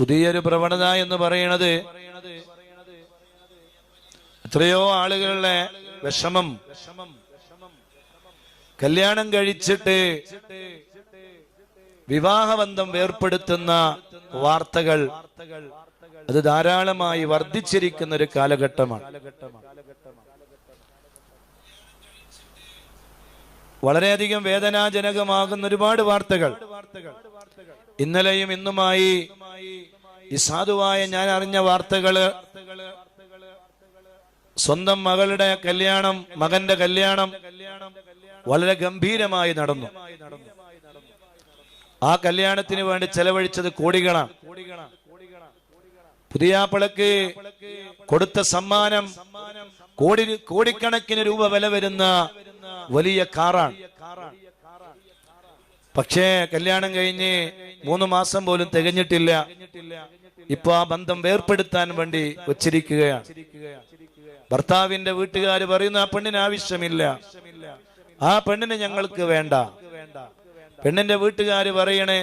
പുതിയൊരു പ്രവണത എന്ന് പറയുന്നത് എത്രയോ ആളുകളുടെ വിഷമം, കല്യാണം കഴിച്ചിട്ട് വിവാഹബന്ധം വേർപ്പെടുത്തുന്ന വാർത്തകൾ അത് ധാരാളമായി വർദ്ധിച്ചിരിക്കുന്ന ഒരു കാലഘട്ടമാണ്. വളരെയധികം വേദനാജനകമാകുന്ന ഒരുപാട് വാർത്തകൾ ഇന്നലെയും ഇന്നുമായി ഈ സാധുവായ ഞാൻ അറിഞ്ഞ വാർത്തകള്, സ്വന്തം മകളുടെ കല്യാണം, മകന്റെ കല്യാണം വളരെ ഗംഭീരമായി നടന്നു. ആ കല്യാണത്തിന് വേണ്ടി ചെലവഴിച്ചത് കോടികളാണ്. പുതിയാപ്പിളക്ക് കൊടുത്ത സമ്മാനം കോടിക്കണക്കിന് രൂപ വില വരുന്ന വലിയ കാറാണ്. പക്ഷേ കല്യാണം കഴിഞ്ഞ് 3 മാസം പോലും തികഞ്ഞിട്ടില്ല. ഇപ്പൊ ആ ബന്ധം വേർപ്പെടുത്താൻ വേണ്ടി വച്ചിരിക്കുകയാണ്. ഭർത്താവിന്റെ വീട്ടുകാർ പറയുന്നു ആ പെണ്ണിന് ആവശ്യമില്ല, ആ പെണ്ണിനെ ഞങ്ങൾക്ക് വേണ്ട. പെണ്ണിന്റെ വീട്ടുകാര് പറയണേ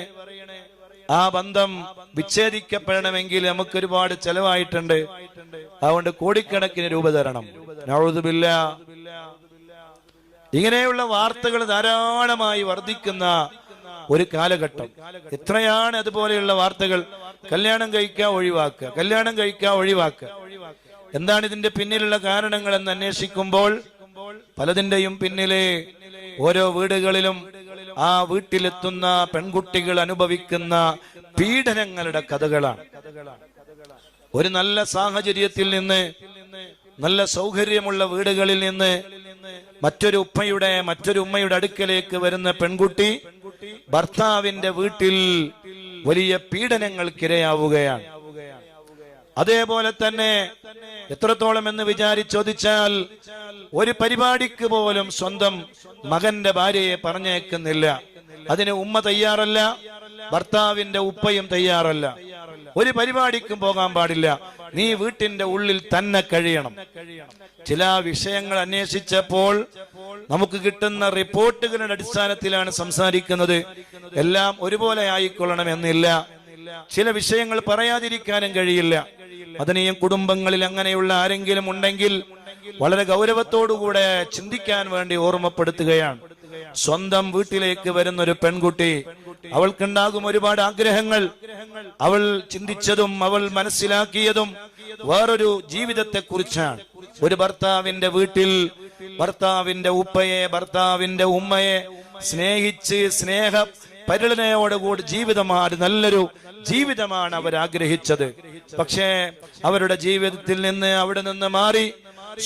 ആ ബന്ധം വിച്ഛേദിക്കപ്പെടണമെങ്കിൽ നമുക്ക് ഒരുപാട് ചെലവായിട്ടുണ്ട്, അതുകൊണ്ട് കോടിക്കണക്കിന് രൂപ തരണം. നഊദുബില്ലാ. ഇങ്ങനെയുള്ള വാർത്തകൾ ധാരാളമായി വർദ്ധിക്കുന്ന ഒരു കാലഘട്ടം. എത്രയാണ് അതുപോലെയുള്ള വാർത്തകൾ? കല്യാണം കഴിക്കാൻ ഒഴിവാക്കുക, കല്യാണം കഴിക്കാൻ ഒഴിവാക്കുക. എന്താണ് ഇതിന്റെ പിന്നിലുള്ള കാരണങ്ങൾ എന്ന് അന്വേഷിക്കുമ്പോൾ പലതിന്റെയും പിന്നിലെ ഓരോ വീടുകളിലും ആ വീട്ടിലെത്തുന്ന പെൺകുട്ടികൾ അനുഭവിക്കുന്ന പീഡനങ്ങളുടെ കഥകളാണ്. ഒരു നല്ല സാഹചര്യത്തിൽ നിന്ന്, നല്ല സൗകര്യമുള്ള വീടുകളിൽ നിന്ന് മറ്റൊരു ഉമ്മയുടെ അടുക്കലേക്ക് വരുന്ന പെൺകുട്ടി ഭർത്താവിന്റെ വീട്ടിൽ വലിയ പീഡനങ്ങൾക്കിരയാവുകയാണ്. അതേപോലെ തന്നെ എത്രത്തോളം എന്ന് ചോദിച്ചാൽ ഒരു പരിപാടിക്ക് പോലും സ്വന്തം മകന്റെ ഭാര്യയെ പറഞ്ഞേക്കുന്നില്ല. അതിന് ഉമ്മ തയ്യാറല്ല, ഭർത്താവിന്റെ ഉപ്പയും തയ്യാറല്ല. ഒരു പരിപാടിക്കും പോകാൻ പാടില്ല, നീ വീട്ടിന്റെ ഉള്ളിൽ തന്നെ കഴിയണം. ചില വിഷയങ്ങൾ അന്വേഷിച്ചപ്പോൾ നമുക്ക് കിട്ടുന്ന റിപ്പോർട്ടുകളുടെ അടിസ്ഥാനത്തിലാണ് സംസാരിക്കുന്നത്. എല്ലാം ഒരുപോലെ ആയിക്കൊള്ളണം എന്നില്ല. ചില വിഷയങ്ങൾ പറയാതിരിക്കാനും കഴിയില്ല. അതിനെയും കുടുംബങ്ങളിൽ അങ്ങനെയുള്ള ആരെങ്കിലും ഉണ്ടെങ്കിൽ വളരെ ഗൗരവത്തോടുകൂടെ ചിന്തിക്കാൻ വേണ്ടി ഓർമ്മപ്പെടുത്തുകയാണ്. സ്വന്തം വീട്ടിലേക്ക് വരുന്ന ഒരു പെൺകുട്ടി, അവൾക്കുണ്ടാകും ഒരുപാട് ആഗ്രഹങ്ങൾ. അവൾ ചിന്തിച്ചതും അവൾ മനസ്സിലാക്കിയതും വേറൊരു ജീവിതത്തെ കുറിച്ചാണ്. ഒരു ഭർത്താവിന്റെ വീട്ടിൽ ഭർത്താവിന്റെ ഉപ്പയെ, ഭർത്താവിന്റെ ഉമ്മയെ സ്നേഹിച്ച് സ്നേഹ പരിണയോടുകൂടി ജീവിതമാണ്, നല്ലൊരു ജീവിതമാണ് അവർ ആഗ്രഹിച്ചത്. പക്ഷേ അവരുടെ ജീവിതത്തിൽ നിന്ന് അവിടെ നിന്ന് മാറി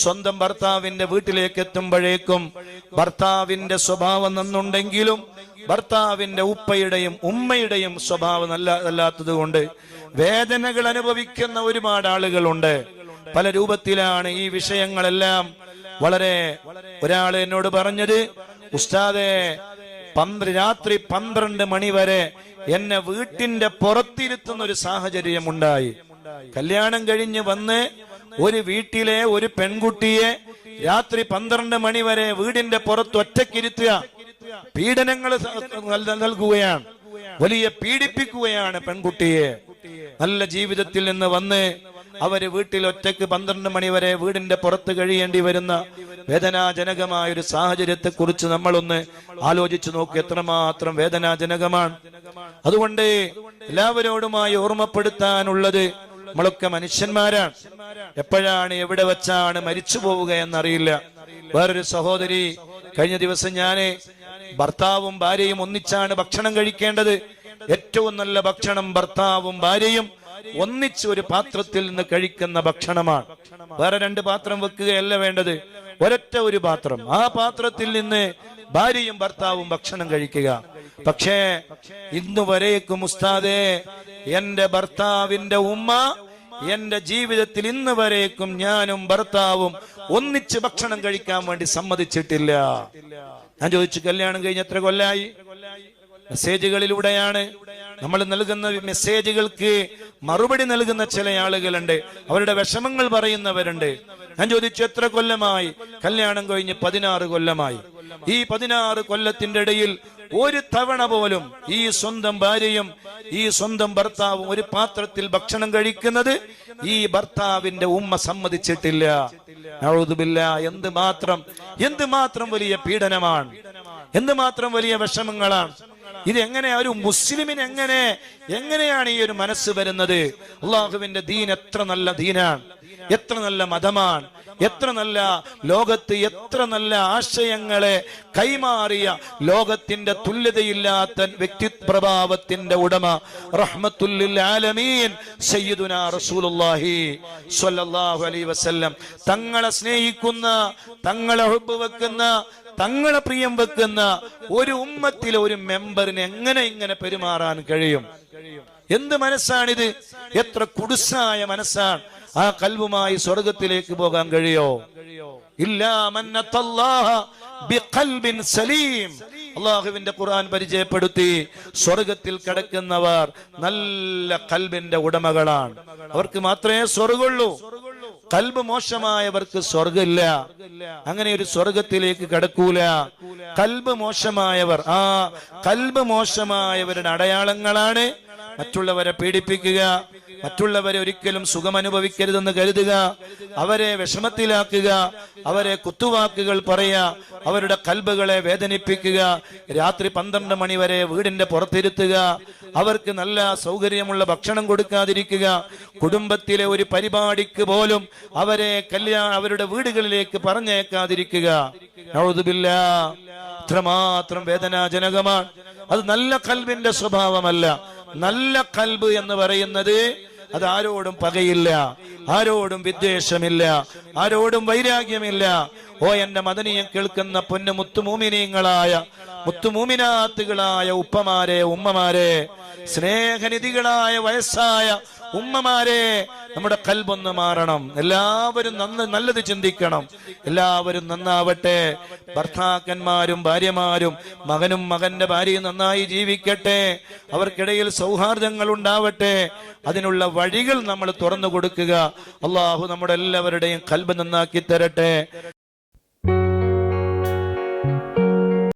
സ്വന്തം ഭർത്താവിന്റെ വീട്ടിലേക്ക് എത്തുമ്പോഴേക്കും ഭർത്താവിന്റെ സ്വഭാവം നന്നുണ്ടെങ്കിലും ഭർത്താവിന്റെ ഉപ്പയുടെയും ഉമ്മയുടെയും സ്വഭാവം നല്ലതല്ലാത്തത് കൊണ്ട് വേദനകൾ അനുഭവിക്കുന്ന ഒരുപാട് ആളുകളുണ്ട്. പല രൂപത്തിലാണ് ഈ വിഷയങ്ങളെല്ലാം. ഒരാൾ എന്നോട് പറഞ്ഞത്, ഉസ്താദേ, രാത്രി 12 മണി വരെ എന്നെ വീട്ടിന്റെ പുറത്തിരുത്തുന്ന ഒരു സാഹചര്യം ഉണ്ടായി. കല്യാണം കഴിഞ്ഞ് വന്ന് ഒരു വീട്ടിലെ ഒരു പെൺകുട്ടിയെ രാത്രി 12 മണി വരെ വീടിന്റെ പുറത്ത് ഒറ്റക്കിരുത്തുക, പീഡനങ്ങൾ നൽകുകയാണ്, വലിയ പീഡിപ്പിക്കുകയാണ് പെൺകുട്ടിയെ. നല്ല ജീവിതത്തിൽ നിന്ന് വന്ന് അവര് വീട്ടിൽ ഒറ്റക്ക് 12 മണി വരെ വീടിന്റെ പുറത്ത് കഴിയേണ്ടി വരുന്ന വേദനാജനകമായ ഒരു സാഹചര്യത്തെ കുറിച്ച് നമ്മളൊന്ന് ആലോചിച്ചു നോക്കി. എത്രമാത്രം വേദനാജനകമാണ്. അതുകൊണ്ട് എല്ലാവരോടുമായി ഓർമ്മപ്പെടുത്താനുള്ളത്, നമ്മളൊക്കെ മനുഷ്യന്മാരാണ്. എപ്പോഴാണ് എവിടെ വെച്ചാണ് മരിച്ചു പോവുക എന്നറിയില്ല. വേറൊരു സഹോദരി, കഴിഞ്ഞ ദിവസം ഞാന് ഭർത്താവും ഭാര്യയും ഒന്നിച്ചാണ് ഭക്ഷണം കഴിക്കേണ്ടത്. ഏറ്റവും നല്ല ഭക്ഷണം ഭർത്താവും ഭാര്യയും ഒന്നിച്ച് ഒരു പാത്രത്തിൽ നിന്ന് കഴിക്കുന്ന ഭക്ഷണമാണ്. വേറെ 2 പാത്രം വെക്കുകയല്ല വേണ്ടത്, ഒരൊറ്റ ഒരു പാത്രം. ആ പാത്രത്തിൽ നിന്ന് ഭാര്യയും ഭർത്താവും ഭക്ഷണം കഴിക്കുക. പക്ഷേ ഇന്നുവരേക്കും ഉസ്താദേ, എന്റെ ഭർത്താവിന്റെ ഉമ്മ എന്റെ ജീവിതത്തിൽ ഇന്ന് വരേക്കും ഞാനും ഭർത്താവും ഒന്നിച്ച് ഭക്ഷണം കഴിക്കാൻ വേണ്ടി സമ്മതിച്ചിട്ടില്ല. ഞാൻ ചോദിച്ചു, കല്യാണം കഴിഞ്ഞ് എത്ര കൊല്ലായി? മെസ്സേജുകളിലൂടെയാണ് നമ്മൾ നൽകുന്ന മെസ്സേജുകൾക്ക് മറുപടി നൽകുന്ന ചില ആളുകളുണ്ട്, അവരുടെ വിഷമങ്ങൾ പറയുന്നവരുണ്ട്. ഞാൻ ചോദിച്ചു, എത്ര കൊല്ലമായി? കല്യാണം കഴിഞ്ഞ് 16 കൊല്ലമായി. ഈ 16 കൊല്ലത്തിന്റെ ഇടയിൽ ഒരു തവണ പോലും ഈ സ്വന്തം ഭാര്യയും ഈ സ്വന്തം ഭർത്താവും ഒരു പാത്രത്തിൽ ഭക്ഷണം കഴിക്കുന്നത് ഈ ഭർത്താവിന്റെ ഉമ്മ സമ്മതിച്ചിട്ടില്ല. നഊദുബില്ലാ. എന്തുമാത്രം വലിയ പീഡനമാണ്, എന്തുമാത്രം വലിയ വിഷമങ്ങളാണ്. ഇത് എങ്ങനെ ഒരു മുസ്ലിമിന് എങ്ങനെയാണ് ഈ ഒരു മനസ്സ് വരുന്നത്? അള്ളാഹുവിന്റെ ദീൻ എത്ര നല്ല ദീനാണ്, എത്ര നല്ല മതമാണ്, എത്ര നല്ല ലോകത്ത് എത്ര നല്ല ആശയങ്ങളെ കൈമാറിയ ലോകത്തിന്റെ തുല്യതയില്ലാത്ത വ്യക്തിപ്രഭാവത്തിന്റെ ഉടമ റഹ്മത്തുൽ ലിൽ ആലമീൻ സയ്യിദുനാ റസൂലുള്ളാഹി സ്വല്ലല്ലാഹു അലൈഹി വസല്ലം തങ്ങളെ സ്നേഹിക്കുന്ന, തങ്ങളെ ഹുബ്ബ് വെക്കുന്ന, തങ്ങളെ പ്രിയം വെക്കുന്ന ഒരു ഉമ്മത്തിലെ ഒരു മെമ്പറിന് ഇങ്ങനെ പെരുമാറാൻ കഴിയും? എന്ത് മനസ്സാണിത്? എത്ര കുടുസായ മനസ്സാണ്! ആ കൽബുമായി സ്വർഗത്തിലേക്ക് പോകാൻ കഴിയോ? ഇല്ലാ മൻ അത്തല്ലാഹ ബിഖൽബിൻ സലീം. അല്ലാഹുവിന്റെ ഖുർആൻ പരിചയപ്പെടുത്തി, സ്വർഗത്തിൽ കിടക്കുന്നവർ നല്ല കൽബിന്റെ ഉടമകളാണ്. അവർക്ക് മാത്രമേ സ്വർഗമുള്ളൂ. കൽബ് മോശമായവർക്ക് സ്വർഗമില്ല. അങ്ങനെ ഒരു സ്വർഗത്തിലേക്ക് കടക്കൂല. കൽബ് മോശമായവർ, ആ കൽബ് മോശമായവരുടെ അടയാളങ്ങളാണ് മറ്റുള്ളവരെ പീഡിപ്പിക്കുക, മറ്റുള്ളവരെ ഒരിക്കലും സുഖമനുഭവിക്കരുതെന്ന് കരുതുക, അവരെ വിഷമത്തിലാക്കുക, അവരെ കുത്തുവാക്കുകൾ പറയുക, അവരുടെ കൽബുകളെ വേദനിപ്പിക്കുക, രാത്രി 12 മണി വരെ വീടിന്റെ പുറത്തിരുത്തുക, അവർക്ക് നല്ല സൗകര്യമുള്ള ഭക്ഷണം കൊടുക്കാതിരിക്കുക, കുടുംബത്തിലെ ഒരു പരിപാടിക്ക് പോലും അവരുടെ വീടുകളിലേക്ക് പറഞ്ഞേക്കാതിരിക്കുക. നഊദുബില്ലാ. ഇത്രമാത്രം വേദനാജനകമാണ്. അത് നല്ല കൽബിന്റെ സ്വഭാവമല്ല. നല്ല കൽബ് എന്ന് പറയുന്നത് അത് ആരോടും പകയില്ല, ആരോടും വിദ്വേഷമില്ല, ആരോടും വൈരാഗ്യമില്ല. ഓ എന്റെ മദനിയം കേൾക്കുന്ന പൊന്നു മുത്തുമൂമിനീങ്ങളായ, മുത്തുമൂമിനാത്തുകളായ ഉപ്പമാരെ, ഉമ്മമാരെ, സ്നേഹനിധികളായ വയസ്സായ ഉമ്മമാരെ, നമ്മുടെ കൽബൊന്ന് മാറണം. എല്ലാവരും നല്ലത് ചിന്തിക്കണം. എല്ലാവരും നന്നാവട്ടെ. ഭർത്താക്കന്മാരും ഭാര്യമാരും മകനും മകന്റെ ഭാര്യയും നന്നായി ജീവിക്കട്ടെ. അവർക്കിടയിൽ സൗഹാർദ്ദങ്ങൾ ഉണ്ടാവട്ടെ. അതിനുള്ള വഴികൾ നമ്മൾ തുറന്നു കൊടുക്കുക. അള്ളാഹു നമ്മുടെ എല്ലാവരുടെയും കൽബ് നന്നാക്കി തരട്ടെ.